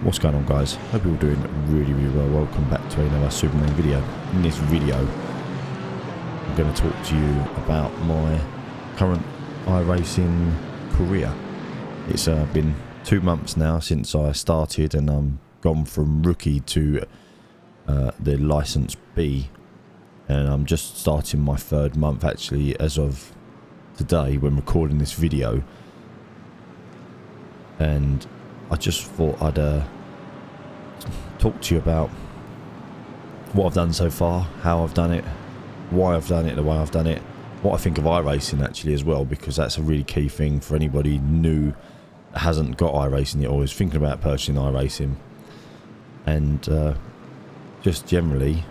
What's going on, guys? Hope you're all doing really well. Welcome back to another SuperMayne video. In this video I'm going to talk to you about my current iRacing career. It's been 2 months now since I started, and I'm gone from rookie to the license B, and I'm just starting my 3rd month actually as of today when recording this video. And I just thought I'd talk to you about what I've done so far, how I've done it, why I've done it the way I've done it, what I think of iRacing actually as well, because that's a really key thing for anybody new that hasn't got iRacing yet or is thinking about purchasing iRacing. And just generally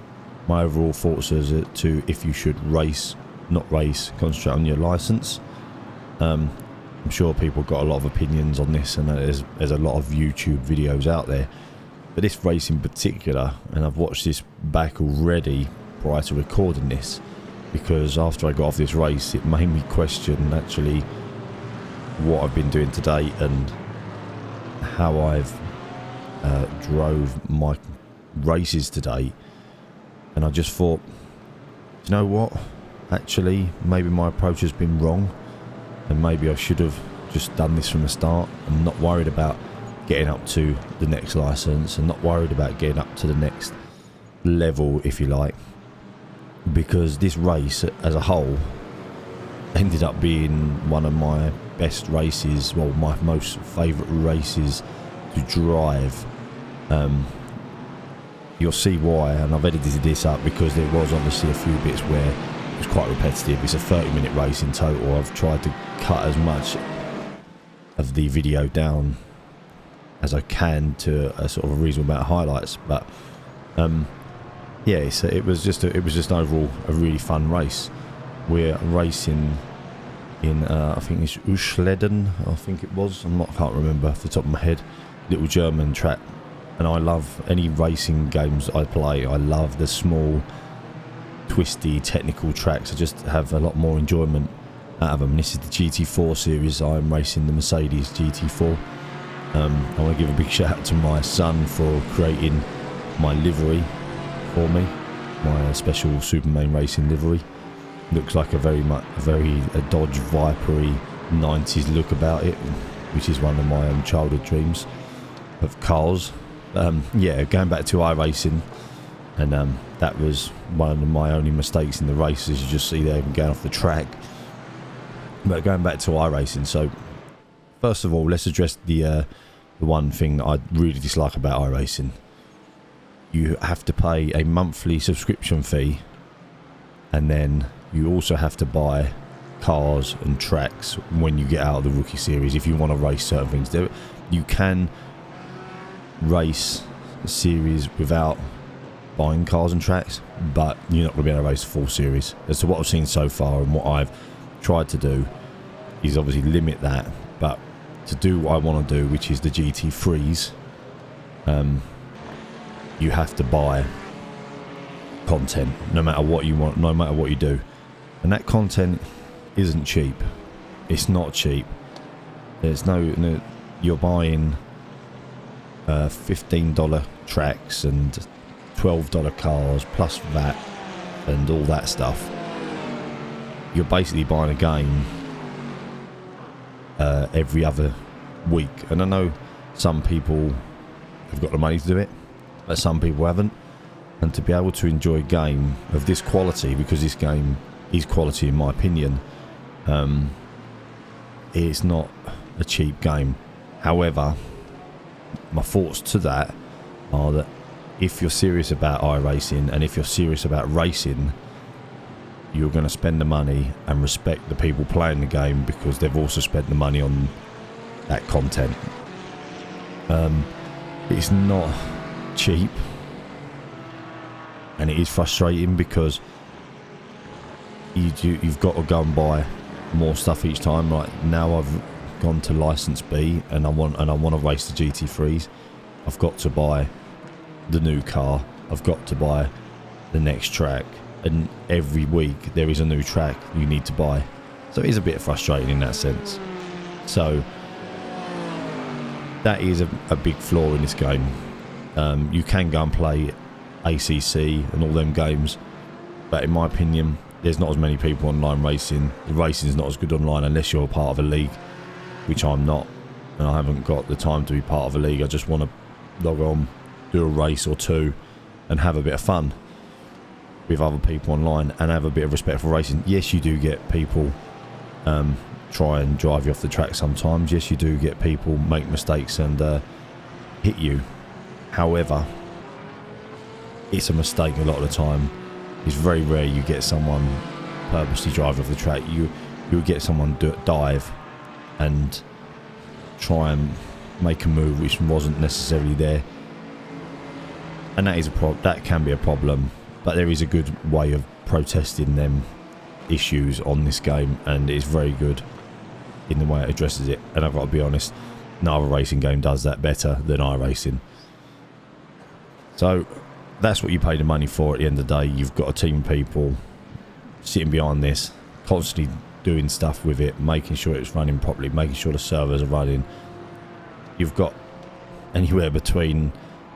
my overall thoughts as to if you should race, not race, concentrate on your license. I'm sure people got a lot of opinions on this, and there's a lot of YouTube videos out there. But this race in particular, and I've watched this back already prior to recording this, because after I got off this race it made me question actually what I've been doing to date and how I've drove my races to date. And I just thought, you know what, actually maybe my approach has been wrong, and maybe I should have just done this from the start and not worried about getting up to the next license and not worried about getting up to the next level, if you like, because this race as a whole ended up being one of my best races, well, my most favourite races to drive. You'll see why, and I've edited this up because there was obviously a few bits where it was quite repetitive. It's a 30-minute race in total. I've tried to cut as much of the video down as I can to a sort of a reasonable amount of highlights, but yeah, it was just overall a really fun race. We're racing in I think it's Uschleden, I think it was. I can't remember off the top of my head. Little German track, and I love any racing games I play. I love the small, twisty, technical tracks. I just have a lot more enjoyment out of them. This is the GT4 series. I'm racing the Mercedes GT4. I want to give a big shout out to my son for creating my livery for me, my special SuperMayne racing livery. Looks like a very Dodge Vipery 90s look about it, which is one of my childhood dreams of cars. Yeah, going back to iRacing, and that was one of my only mistakes in the race, as you just see there going off the track. But going back to iRacing, so first of all, let's address the one thing that I really dislike about iRacing. You have to pay a monthly subscription fee, and then you also have to buy cars and tracks when you get out of the rookie series if you want to race certain things. You can race a series without buying cars and tracks, but you're not going to be able to race a full series. As to what I've seen so far and what I've tried to do is obviously limit that, but to do what I want to do, which is the GT3s, you have to buy content no matter what you want, no matter what you do, and that content isn't cheap. It's not cheap. There's no you're buying $15 tracks and $12 cars plus VAT and all that stuff. You're basically buying a game every other week, and I know some people have got the money to do it, but some people haven't. And to be able to enjoy a game of this quality, because this game is quality in my opinion, it's not a cheap game. However, my thoughts to that are that if you're serious about iRacing and if you're serious about racing, you're going to spend the money and respect the people playing the game, because they've also spent the money on that content. It's not cheap, and it is frustrating because you've got to go and buy more stuff each time. Like now I've gone to license B and I want to race the GT3s. I've got to buy the new car, I've got to buy the next track, and every week there is a new track you need to buy. So it is a bit frustrating in that sense. So that is a big flaw in this game. You can go and play ACC and all them games, but in my opinion, there's not as many people online racing. The racing is not as good online unless you're a part of a league, which I'm not, and I haven't got the time to be part of a league. I just want to log on, do a race or two, and have a bit of fun with other people online and have a bit of respect for racing. Yes, you do get people try and drive you off the track sometimes. Yes, you do get people make mistakes and hit you. However, it's a mistake a lot of the time. It's very rare you get someone purposely drive off the track. You'll get someone dive and try and make a move which wasn't necessarily there, and that is that can be a problem. But there is a good way of protesting them issues on this game, and it's very good in the way it addresses it. And I've got to be honest, no other racing game does that better than iRacing. So that's what you pay the money for at the end of the day. You've got a team of people sitting behind this, constantly doing stuff with it, making sure it's running properly, making sure the servers are running. You've got anywhere between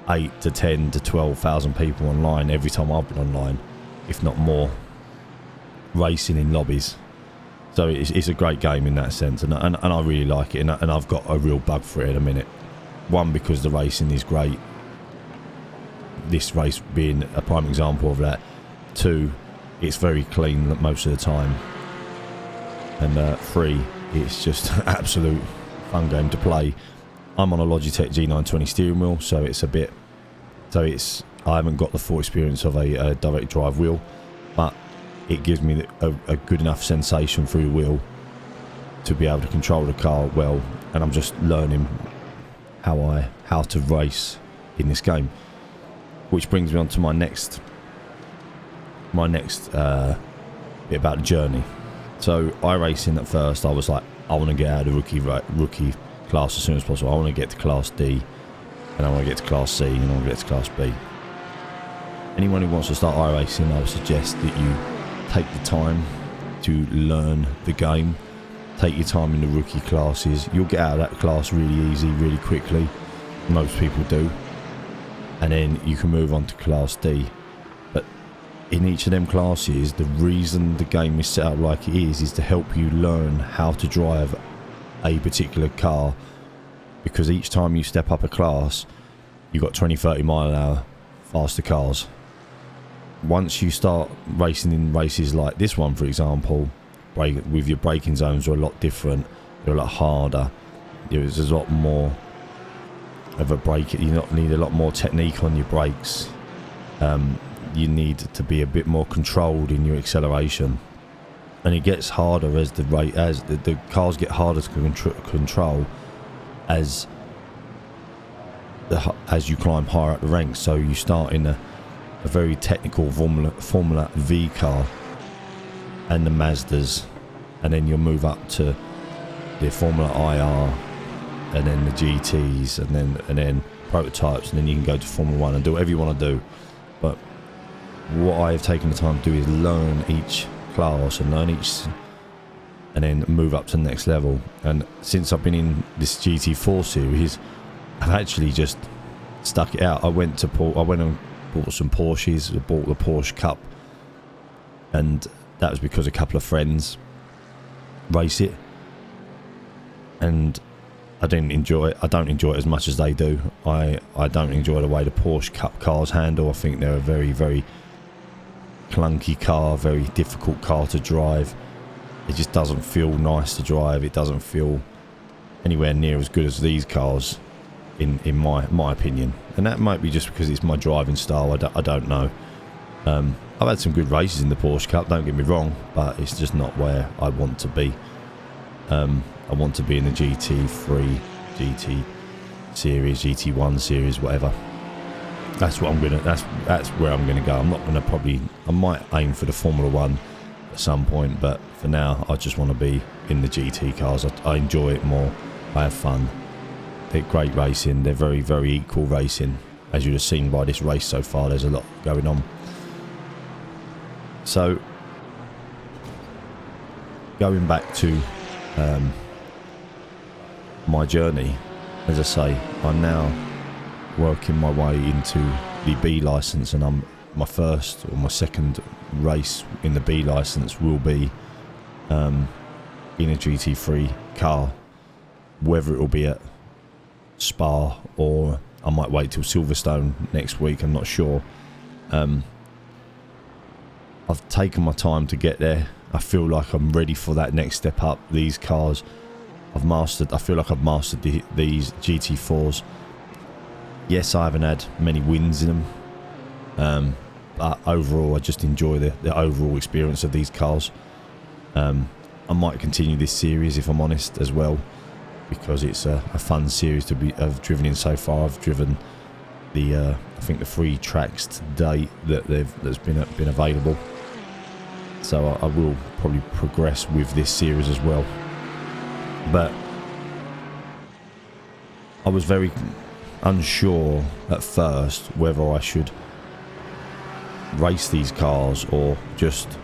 8 to 10 to 12,000 people online every time I've been online, if not more, racing in lobbies. So it's a great game in that sense, and I really like it, and I've got a real bug for it in a minute. One, because the racing is great, this race being a prime example of that. Two, it's very clean most of the time. And three, it's just an absolute fun game to play. I'm on a Logitech G920 steering wheel, so it's a bit, I haven't got the full experience of a direct drive wheel, but it gives me a good enough sensation through the wheel to be able to control the car well, and I'm just learning how to race in this game, which brings me on to my next bit about the journey. So iRacing, at first I was like, I want to get out of the rookie class as soon as possible. I want to get to class D, and I want to get to class C, and I want to get to class B. Anyone who wants to start iRacing, I would suggest that you take the time to learn the game. Take your time in the rookie classes. You'll get out of that class really easy, really quickly. Most people do. And then you can move on to class D. But in each of them classes, the reason the game is set up like it is to help you learn how to drive a particular car, because each time you step up a class, you've got 20-30 mile an hour faster cars. Once you start racing in races like this one, for example, with your braking zones are a lot different, they're a lot harder, there's a lot more of a brake, you need a lot more technique on your brakes, you need to be a bit more controlled in your acceleration, and it gets harder as the cars get harder to control as you climb higher up the ranks. So you start in a very technical Formula V car and the Mazdas, and then you'll move up to the Formula IR, and then the GTs, and then prototypes, and then you can go to Formula 1 and do whatever you want to do. But what I've taken the time to do is learn each class and then move up to the next level. And since I've been in this GT4 series, I've actually just stuck it out. I went and bought some Porsches. I bought the Porsche Cup, and that was because a couple of friends race it, and I didn't enjoy it. I don't enjoy it as much as they do. I don't enjoy the way the Porsche Cup cars handle. I think they're a very, very clunky car, very difficult car to drive. It just doesn't feel nice to drive. It doesn't feel anywhere near as good as these cars, in my opinion. And that might be just because it's my driving style. I don't know. I've had some good races in the Porsche Cup, don't get me wrong, but it's just not where I want to be. I want to be in the GT3, GT series, GT1 series, whatever. That's what I'm gonna. That's where I'm gonna go. I'm not gonna I might aim for the Formula 1 at some point, but for now, I just want to be in the GT cars. I enjoy it more. I have fun. They're great racing. They're very, very equal racing. As you've seen by this race so far, there's a lot going on. So, going back to my journey, as I say, I'm now working my way into the B licence, and my first or my second race in the B licence will be in a GT3 car, whether it will be at Spa or I might wait till Silverstone next week. I'm not sure. I've taken my time to get there. I feel like I'm ready for that next step up. These cars I feel like I've mastered these GT4s. Yes, I haven't had many wins in them, but overall I just enjoy the overall experience of these cars. I might continue this series, if I'm honest, as well, because it's a fun series I've driven in so far. I've driven I think the 3 tracks to date that's been available, so I will probably progress with this series as well. But I was very unsure at first whether I should race these cars or just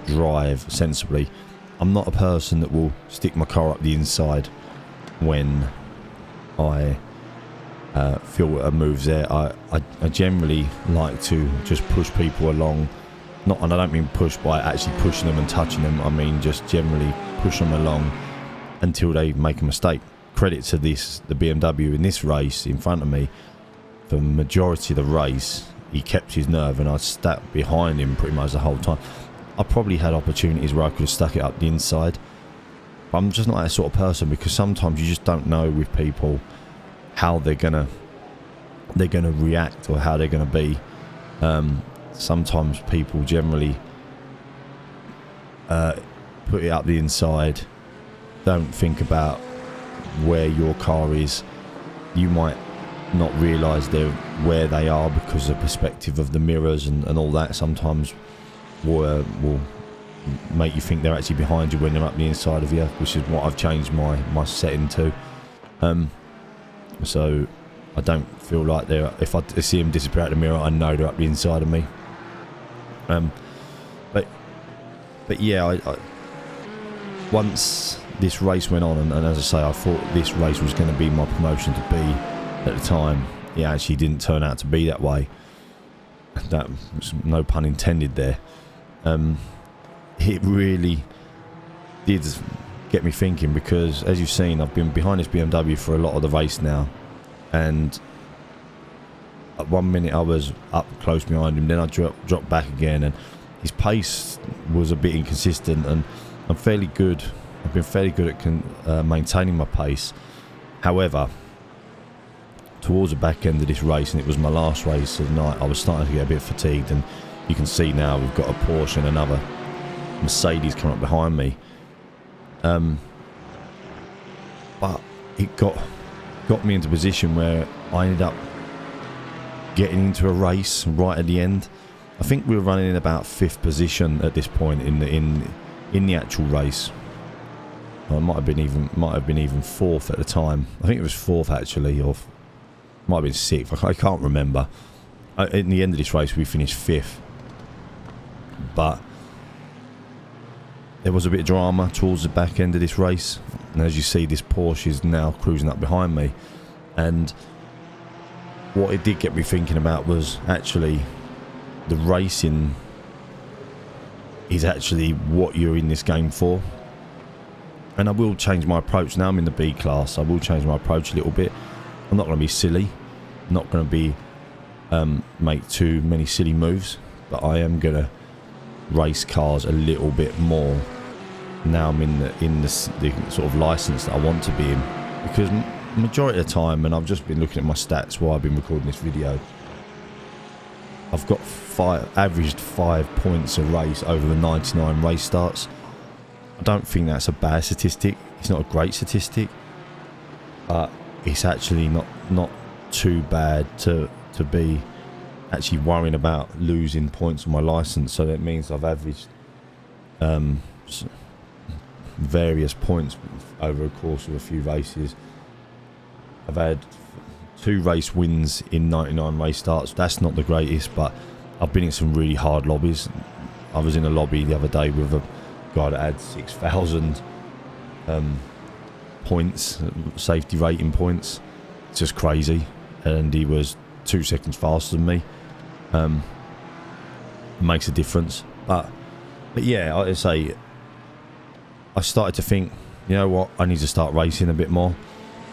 drive sensibly. I'm not a person that will stick my car up the inside when I feel a move's there. I generally like to just push people along, and I don't mean push by actually pushing them and touching them, I mean just generally push them along until they make a mistake. Credit to the BMW in this race in front of me. For the majority of the race, he kept his nerve, and I sat behind him pretty much the whole time. I probably had opportunities where I could have stuck it up the inside, but I'm just not that sort of person, because sometimes you just don't know with people how they're gonna react or how they're gonna be. Sometimes people generally put it up the inside, don't think about where your car is. You might not realise where they are because of the perspective of the mirrors and all that. Sometimes will make you think they're actually behind you when they're up the inside of you, which is what I've changed my setting to. So I don't feel like if I see them disappear out the mirror, I know they're up the inside of me. But yeah, I once this race went on, and as I say, I thought this race was going to be my promotion to B at the time. It actually didn't turn out to be that way. That was no pun intended there. It really did get me thinking, because as you've seen, I've been behind this BMW for a lot of the race now, and at 1 minute I was up close behind him, then I dropped back again, and his pace was a bit inconsistent, and I'm fairly good. I've been fairly good at maintaining my pace. However, towards the back end of this race, and it was my last race of the night, I was starting to get a bit fatigued, and you can see now we've got a Porsche and another Mercedes coming up behind me. But it got me into a position where I ended up getting into a race right at the end. I think we were running in about 5th position at this point in the actual race. It might have been even 4th at the time. I think it was 4th actually, or might have been 6th. I can't remember. In the end of this race, we finished 5th. But there was a bit of drama towards the back end of this race, and as you see, this Porsche is now cruising up behind me. And what it did get me thinking about was actually the racing is actually what you're in this game for. And I will change my approach. Now I'm in the B class, I will change my approach a little bit. I'm not going to be silly, not going to be make too many silly moves, but I am going to race cars a little bit more. Now I'm in the sort of license that I want to be in, because majority of the time, and I've just been looking at my stats while I've been recording this video, I've got averaged 5 points a race over the 99 race starts. I don't think that's a bad statistic. It's not a great statistic, but it's actually not too bad to be actually worrying about losing points on my license. So that means I've averaged various points over the course of a few races. I've had 2 race wins in 99 race starts. That's not the greatest, but I've been in some really hard lobbies. I was in a lobby the other day with a guy that had 6,000 points, safety rating points, it's just crazy, and he was 2 seconds faster than me. Makes a difference. But yeah, I say, I started to think, you know what, I need to start racing a bit more,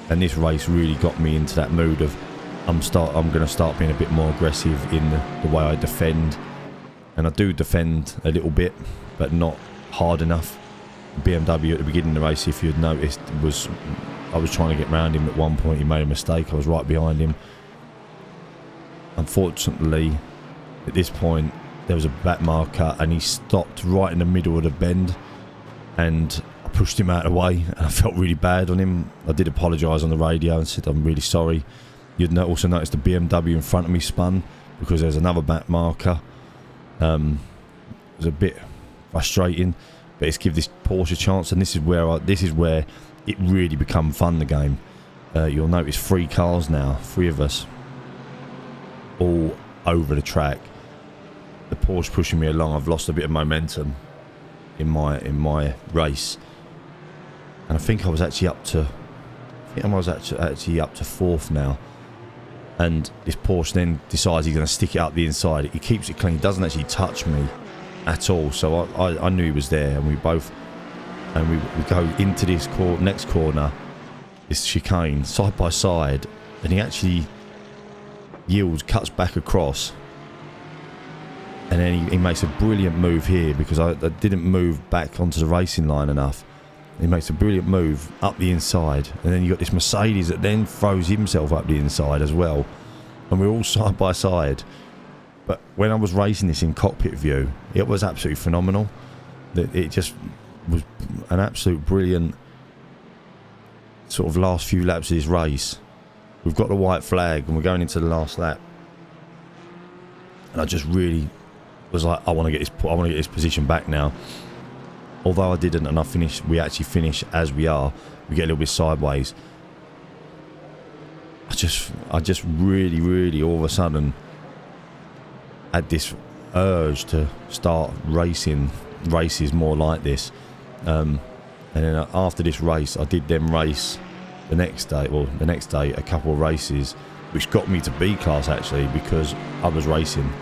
and this race really got me into that mood of I'm going to start being a bit more aggressive in the way I defend. And I do defend a little bit, but not hard enough. BMW at the beginning of the race, if you'd noticed, I was trying to get round him at one point. He made a mistake. I was right behind him. Unfortunately, at this point, there was a back marker, and he stopped right in the middle of the bend, and I pushed him out of the way, and I felt really bad on him. I did apologise on the radio and said I'm really sorry. You'd also noticed the BMW in front of me spun because there's another back marker. It was a bit frustrating, but it's give this Porsche a chance, and this is where it really become fun, the game. You'll notice 3 cars now, 3 of us, all over the track. The Porsche pushing me along. I've lost a bit of momentum in my race, and I think I was actually up to 4th now. And this Porsche then decides he's going to stick it up the inside. He keeps it clean. He doesn't actually touch me at all. So I knew he was there, and we go into this next corner, this chicane, side by side, and he actually yields, cuts back across, and then he makes a brilliant move here because I didn't move back onto the racing line enough. He makes a brilliant move up the inside, and then you got this Mercedes that then throws himself up the inside as well, and we're all side by side. But when I was racing this in cockpit view, it was absolutely phenomenal. It just was an absolute brilliant sort of last few laps of this race. We've got the white flag, and we're going into the last lap, and I just really was like, I want to get this position back now. Although I didn't, and we actually finish as we are. We get a little bit sideways. I just really all of a sudden had this urge to start racing races more like this. And then after this race, I did then race the next day a couple of races, which got me to B class actually, because I was racing,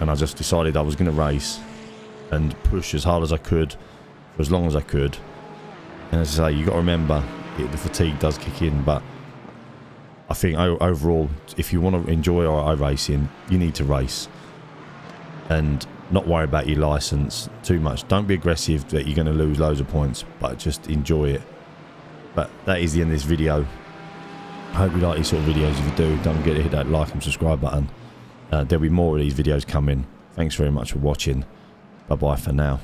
and I just decided I was going to race and push as hard as I could for as long as I could. And as I say, you got to remember, the fatigue does kick in, but I think overall, if you want to enjoy iRacing, you need to race and not worry about your license too much. Don't be aggressive that you're going to lose loads of points, but just enjoy it. But that is the end of this video. I hope you like these sort of videos. If you do, don't forget to hit that like and subscribe button. There'll be more of these videos coming. Thanks very much for watching. Bye bye for now.